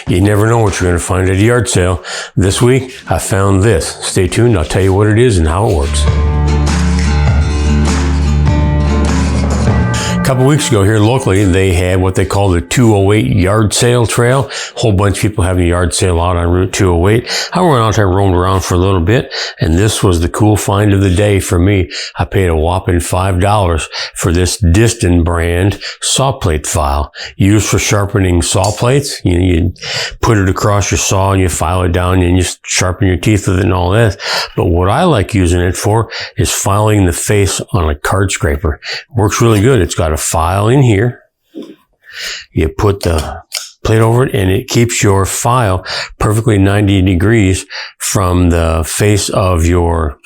You never know what you're going to find at a yard sale. This week, I found this. Stay tuned. I'll tell you what it is and how it works. A couple weeks ago here locally, they had what they call the 208 yard sale trail. A whole bunch of people having a yard sale out on Route 208. I went out there and roamed around for a little bit, and this was the cool find of the day for me. I paid a whopping $5 for this Disston brand saw plate file used for sharpening saw plates. You put it across your saw and you file it down and you sharpen your teeth with it and all that. But what I like using it for is filing the face on a card scraper. Works really good. It's got a file in here. You put the plate over it and it keeps your file perfectly 90 degrees from the face of your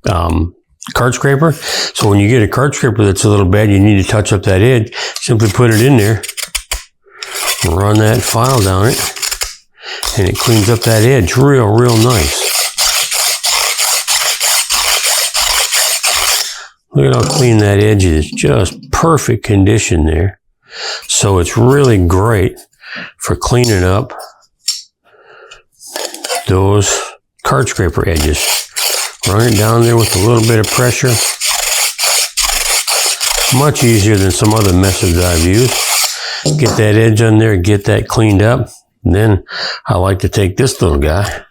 card scraper. So when you get a card scraper that's a little bad, you need to touch up that edge, simply put it in there, run that file down it, and it cleans up that edge real nice. Look at how clean that edge is. Just perfect condition there. So it's really great for cleaning up those card scraper edges. Run it down there with a little bit of pressure. Much easier than some other methods I've used. Get that edge on there, get that cleaned up. And then I like to take this little guy.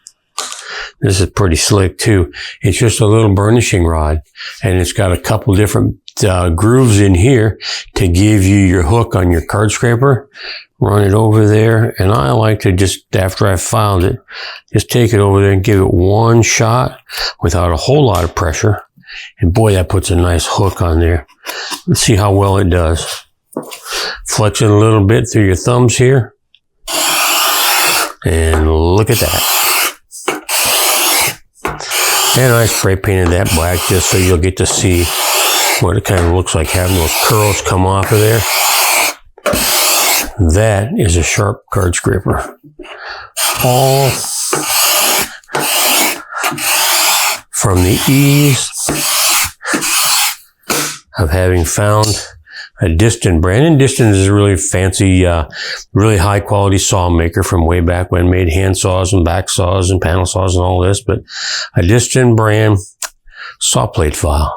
This is pretty slick too. It's just a little burnishing rod, and it's got a couple different grooves in here to give you your hook on your card scraper. Run it over there, and I like to just, after I've filed it, just take it over there and give it one shot without a whole lot of pressure. And boy, that puts a nice hook on there. Let's see how well it does. Flex it a little bit through your thumbs here. And look at that. And I spray painted that black just so you'll get to see what it kind of looks like, having those curls come off of there. That is a sharp card scraper. All from the ease of having found a Disston brand. And Disston is a really fancy, really high quality saw maker from way back when, made hand saws and back saws and panel saws and all this. But a Disston brand saw plate file.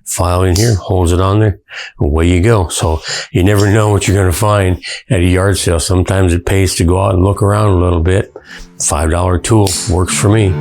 File in here, holds it on there, away you go. So you never know what you're going to find at a yard sale. Sometimes it pays to go out and look around a little bit. $5 tool works for me.